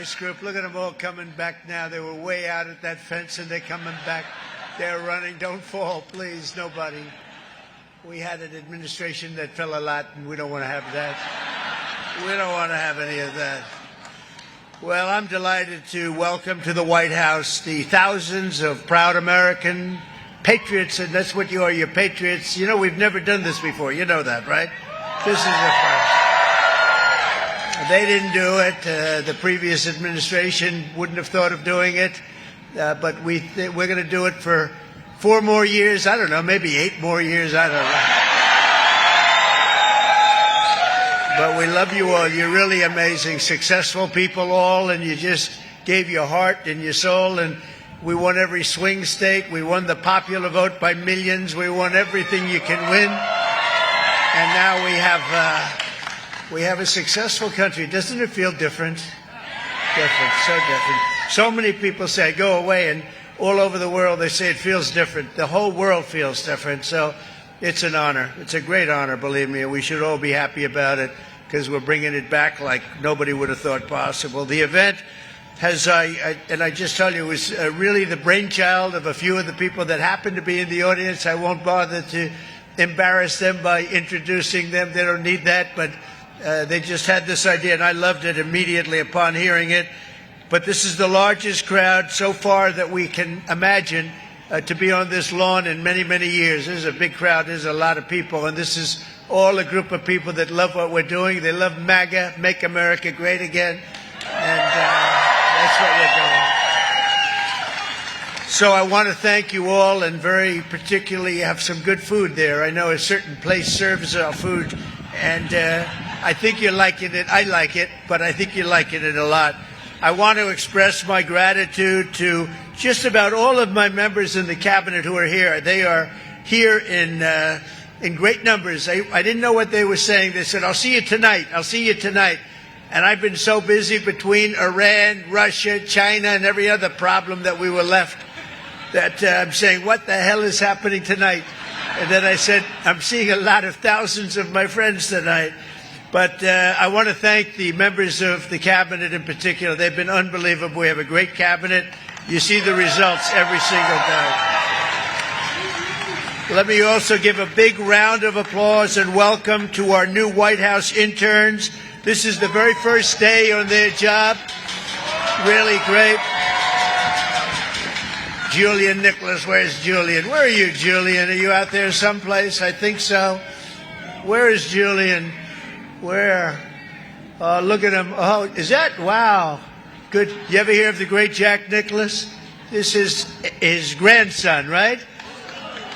nice group. Look at them all coming back now. They were way out at that fence, and they're coming back. They're running. Don't fall, please, nobody. We had an administration that fell a lot, and we don't want to have that. We don't want to have any of that. Well, I'm delighted to welcome to the White House the thousands of proud American patriots, and that's what you are, you're patriots. You know, we've never done this before. You know that, right? This is a first. They didn't do it. The previous administration wouldn't have thought of doing it. But we're going to do it for 4 more years. I don't know, maybe 8 more years. I don't know. But we love you all. You're really amazing, successful people all, and you just gave your heart and your soul. And we won every swing state. We won the popular vote by millions. We won everything you can win. And now we have a successful country. Doesn't it feel different? Different, so different. So many people say, go away, and all over the world they say it feels different. The whole world feels different, so it's an honor. It's a great honor, believe me, and we should all be happy about it because we're bringing it back like nobody would have thought possible. The event has, and I just tell you, it was really the brainchild of a few of the people that happen to be in the audience. I won't bother to embarrass them by introducing them. They don't need that, but they just had this idea, and I loved it immediately upon hearing it. But this is the largest crowd so far that we can imagine to be on this lawn in many, many years. This is a big crowd. There's a lot of people, and this is all a group of people that love what we're doing. They love MAGA, Make America Great Again, and that's what we're doing. So I want to thank you all, and very particularly have some good food there. I know a certain place serves our food, and I think you're liking it. I like it, but I think you're liking it a lot. I want to express my gratitude to just about all of my members in the cabinet who are here. They are here in great numbers. I didn't know what they were saying. They said, I'll see you tonight. I'll see you tonight. And I've been so busy between Iran, Russia, China, and every other problem that we were left that I'm saying, what the hell is happening tonight? And then I said, I'm seeing a lot of thousands of my friends tonight. But I want to thank the members of the cabinet in particular. They've been unbelievable. We have a great cabinet. You see the results every single day. Let me also give a big round of applause and welcome to our new White House interns. This is the very first day on their job. Really great. Julian Nicholas, where's Julian? Where are you, Julian? Are you out there someplace? I think so. Where is Julian? Where? Oh, look at him. Oh, is that? Wow. Good. You ever hear of the great Jack Nicklaus? This is his grandson, right?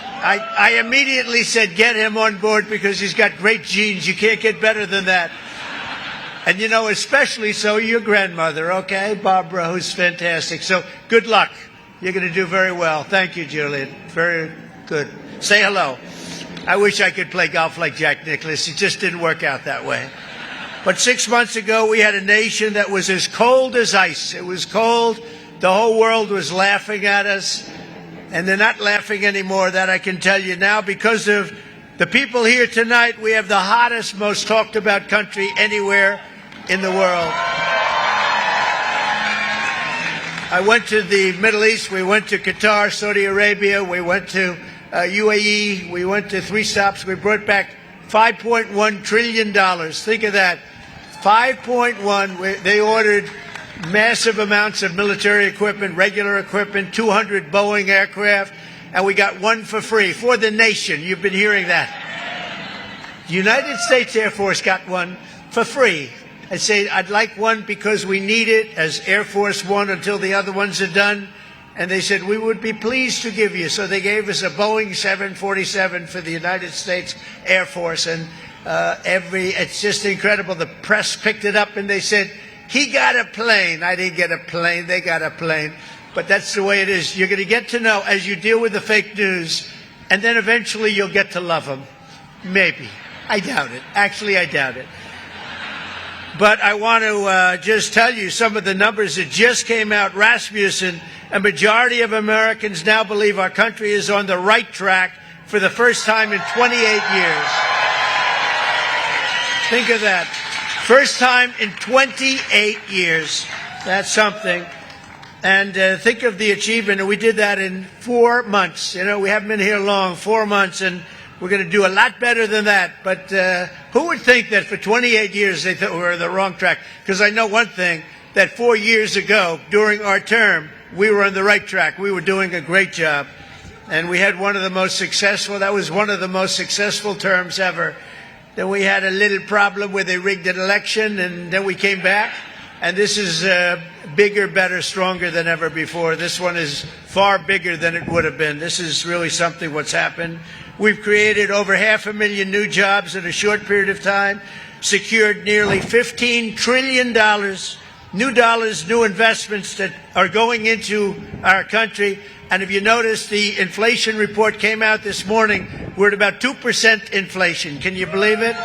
I immediately said, get him on board because he's got great genes. You can't get better than that. And, you know, especially so your grandmother, okay? Barbara, who's fantastic. So good luck. You're going to do very well. Thank you, Julian. Very good. Say hello. I wish I could play golf like Jack Nicklaus. It just didn't work out that way. But 6 months ago, we had a nation that was as cold as ice. It was cold. The whole world was laughing at us. And they're not laughing anymore, that I can tell you now. Because of the people here tonight, we have the hottest, most talked about country anywhere in the world. I went to the Middle East. We went to Qatar, Saudi Arabia. We went to UAE. We went to 3 stops. We brought back $5.1 trillion. Think of that. 5.1. They ordered massive amounts of military equipment, regular equipment, 200 Boeing aircraft, and we got one for free for the nation. You've been hearing that. The United States Air Force got one for free. I say I'd like one because we need it as Air Force One until the other ones are done. And they said, we would be pleased to give you. So they gave us a Boeing 747 for the United States Air Force. And it's just incredible. The press picked it up and they said, he got a plane. I didn't get a plane. They got a plane. But that's the way it is. You're going to get to know as you deal with the fake news. And then eventually you'll get to love them. Maybe. I doubt it. Actually, I doubt it. But I want to just tell you some of the numbers that just came out. Rasmussen, a majority of Americans now believe our country is on the right track for the first time in 28 years. Think of that. First time in 28 years. That's something. And think of the achievement. And we did that in 4 months. You know, we haven't been here long, 4 months, and we're going to do a lot better than that. But who would think that for 28 years they thought we were on the wrong track? Because I know one thing, that 4 years ago, during our term, we were on the right track. We were doing a great job. And we had one of the most successful, that was one of the most successful terms ever. Then we had a little problem where they rigged an election, and then we came back. And this is bigger, better, stronger than ever before. This one is far bigger than it would have been. This is really something what's happened. We've created over 500,000 new jobs in a short period of time, secured nearly $15 trillion, new dollars, new investments that are going into our country. And if you notice, the inflation report came out this morning. We're at about 2% inflation. Can you believe it?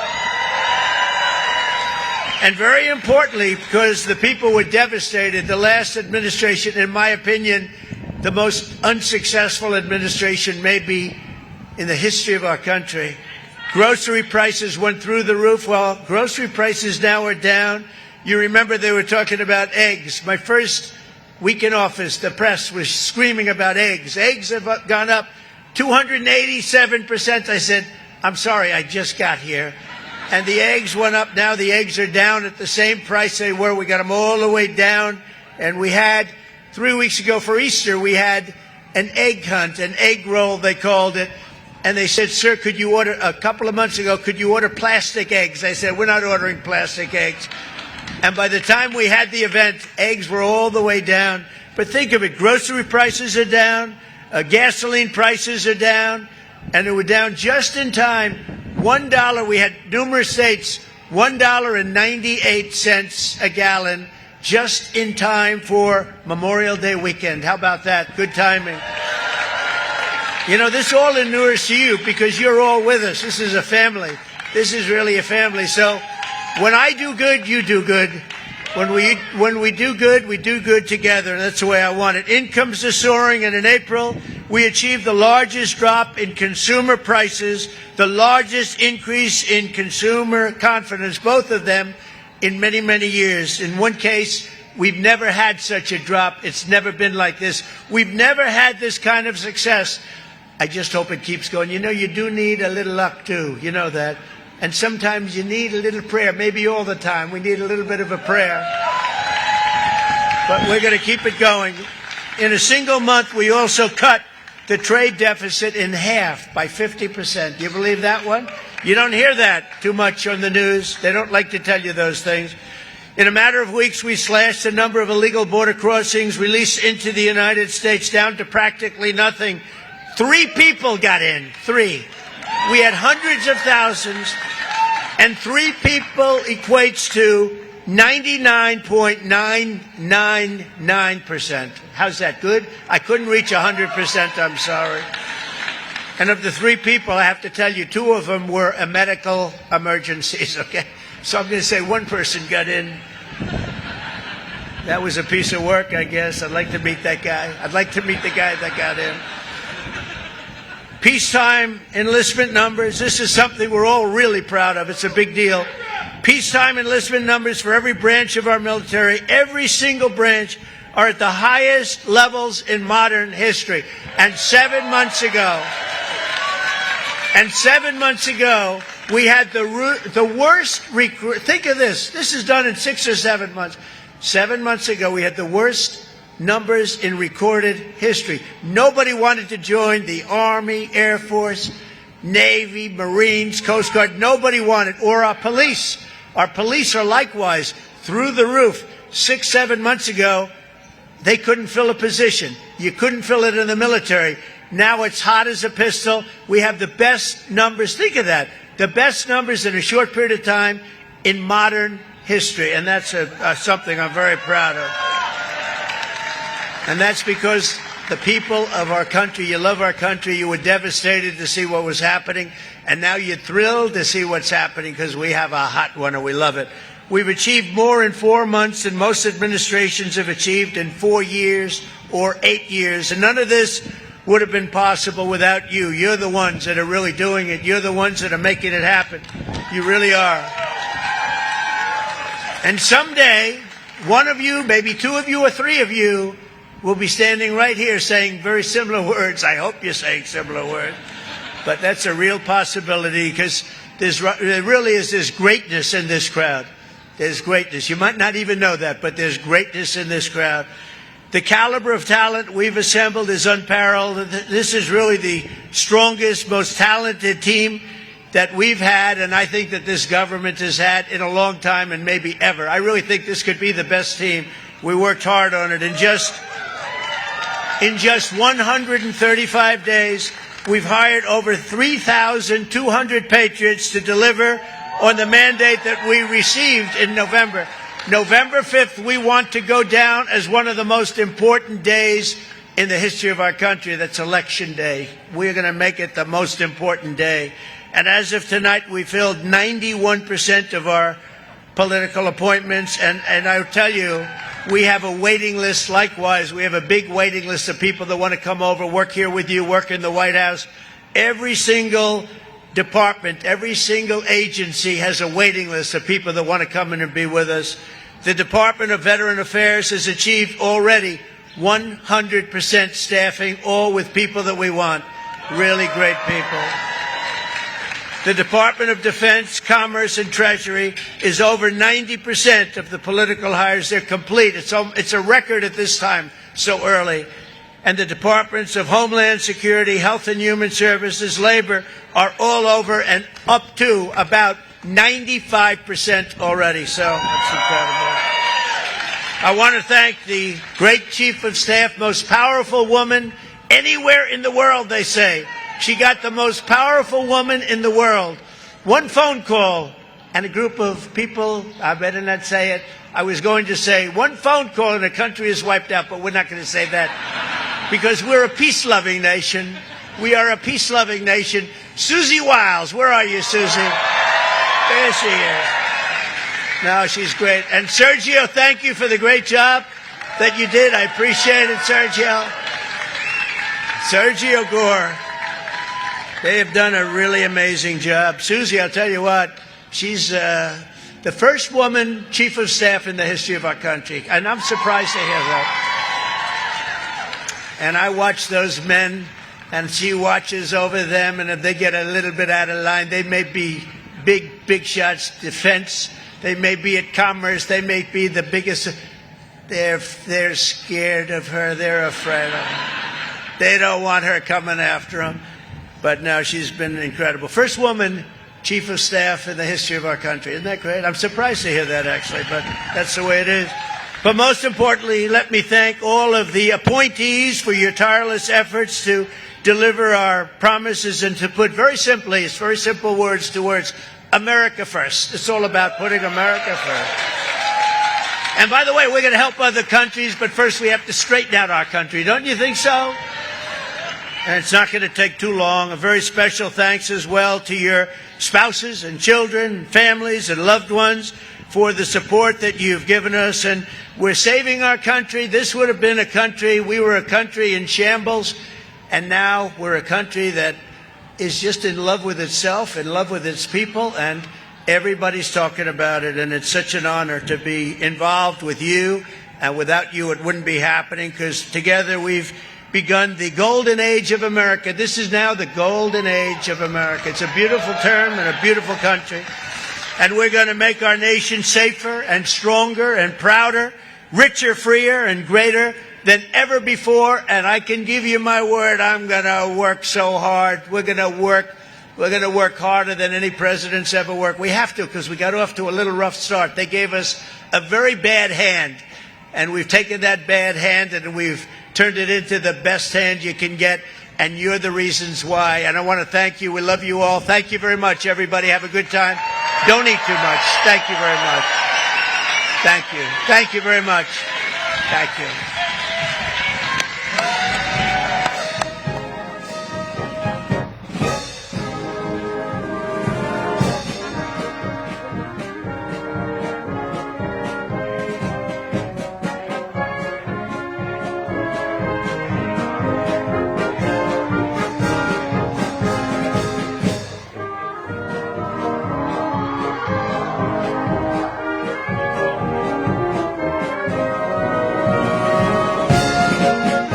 And very importantly, because the people were devastated, the last administration, in my opinion, the most unsuccessful administration maybe in the history of our country. Grocery prices went through the roof. Well, grocery prices now are down. You remember they were talking about eggs. My first week in office, the press was screaming about eggs. Eggs have gone up 287%. I said, I'm sorry, I just got here. And the eggs went up. Now the eggs are down at the same price they were. We got them all the way down. And we had, 3 weeks ago for Easter, we had an egg hunt, an egg roll, they called it. And they said, sir, could you order, a couple of months ago, could you order plastic eggs? I said, we're not ordering plastic eggs. And by the time we had the event, eggs were all the way down. But think of it, grocery prices are down, gasoline prices are down, and they were down just in time. $1, we had numerous states, $1.98 a gallon, just in time for Memorial Day weekend. How about that? Good timing. You know, this all inures to you because you're all with us. This is a family. This is really a family. So when I do good, you do good. When we do good, we do good together, and that's the way I want it. Incomes are soaring, and in April, we achieved the largest drop in consumer prices, the largest increase in consumer confidence, both of them, in many, many years. In one case, we've never had such a drop. It's never been like this. We've never had this kind of success. I just hope it keeps going. You know, you do need a little luck, too. You know that. And sometimes you need a little prayer, maybe all the time. We need a little bit of a prayer. But we're going to keep it going. In a single month, we also cut the trade deficit in half by 50%. Do you believe that one? You don't hear that too much on the news. They don't like to tell you those things. In a matter of weeks, we slashed the number of illegal border crossings released into the United States down to practically nothing. 3 people got in. 3. We had hundreds of thousands, and 3 people equates to 99.999%. How's that, good? I couldn't reach 100%, I'm sorry. And of the 3 people, I have to tell you, 2 of them were medical emergencies, okay? So I'm going to say 1 person got in. That was a piece of work, I guess. I'd like to meet that guy. I'd like to meet the guy that got in. Peacetime enlistment numbers. This is something we're all really proud of. It's a big deal. Peacetime enlistment numbers for every branch of our military, every single branch, are at the highest levels in modern history. And 7 months ago, we had the worst recruit. Think of this. This is done in 6 or 7 months. 7 months ago, we had the worst numbers in recorded history. Nobody wanted to join the Army, Air Force, Navy, Marines, Coast Guard. Nobody wanted. Or our police. Our police are likewise through the roof. 6, 7 months ago, they couldn't fill a position. You couldn't fill it in the military. Now it's hot as a pistol. We have the best numbers. Think of that. The best numbers in a short period of time in modern history. And that's something I'm very proud of. And that's because the people of our country, you love our country, you were devastated to see what was happening, and now you're thrilled to see what's happening because we have a hot one and we love it. We've achieved more in 4 months than most administrations have achieved in 4 years or 8 years. And none of this would have been possible without you. You're the ones that are really doing it. You're the ones that are making it happen. You really are. And someday, one of you, maybe two of you or three of you will be standing right here saying very similar words. I hope you're saying similar words. But that's a real possibility because there really is this greatness in this crowd. There's greatness. You might not even know that, but there's greatness in this crowd. The caliber of talent we've assembled is unparalleled. This is really the strongest, most talented team that we've had, and I think that this government has had in a long time and maybe ever. I really think this could be the best team. We worked hard on it. In just 135 days, we've hired over 3,200 patriots to deliver on the mandate that we received in November. November 5th, we want to go down as one of the most important days in the history of our country. That's Election Day. We're going to make it the most important day. And as of tonight, we filled 91% of our political appointments. And I'll tell you, we have a waiting list. Likewise, we have a big waiting list of people that want to come over, work here with you, work in the White House. Every single department, every single agency has a waiting list of people that want to come in and be with us. The Department of Veteran Affairs has achieved already 100% staffing, all with people that we want, really great people. The Department of Defense, Commerce, and Treasury is over 90% of the political hires. They're complete. It's a record at this time, so early. And the Departments of Homeland Security, Health and Human Services, Labor are all over and up to about 95% already. So that's incredible. I want to thank the great Chief of Staff, most powerful woman anywhere in the world, they say. She got the most powerful woman in the world. One phone call and a group of people, I better not say it. I was going to say one phone call and the country is wiped out, but we're not going to say that because we're a peace-loving nation. We are a peace-loving nation. Susie Wiles, where are you, Susie? There she is. No, she's great. And Sergio, thank you for the great job that you did. I appreciate it, Sergio. Sergio Gore. They have done a really amazing job. Susie, I'll tell you what, she's the first woman chief of staff in the history of our country. And I'm surprised to hear that. And I watch those men, and she watches over them, and if they get a little bit out of line, they may be big shots, defense. They may be at commerce. They may be the biggest. They're scared of her. They're afraid of her. They don't want her coming after them. But no, she's been incredible. First woman chief of staff in the history of our country. Isn't that great? I'm surprised to hear that, actually, but that's the way it is. But most importantly, let me thank all of the appointees for your tireless efforts to deliver our promises and to put very simply, it's very simple words to words, America first. It's all about putting America first. And by the way, we're going to help other countries, but first we have to straighten out our country. Don't you think so? And it's not going to take too long. A very special thanks as well to your spouses and children, families and loved ones for the support that you've given us. And we're saving our country. This would have been a country, we were a country in shambles, and now we're a country that is just in love with itself, in love with its people, and everybody's talking about it. And it's such an honor to be involved with you. And without you, it wouldn't be happening, because together we've begun the golden age of America. This is now the golden age of America. It's a beautiful term and a beautiful country. And we're going to make our nation safer and stronger and prouder, richer, freer, and greater than ever before. And I can give you my word, I'm going to work so hard. We're going to work harder than any president's ever worked. We have to, because we got off to a little rough start. They gave us a very bad hand. And we've taken that bad hand and we've turned it into the best hand you can get, and you're the reasons why. And I want to thank you. We love you all. Thank you very much, everybody. Have a good time. Don't eat too much. Thank you very much. Thank you. Thank you very much. Thank you.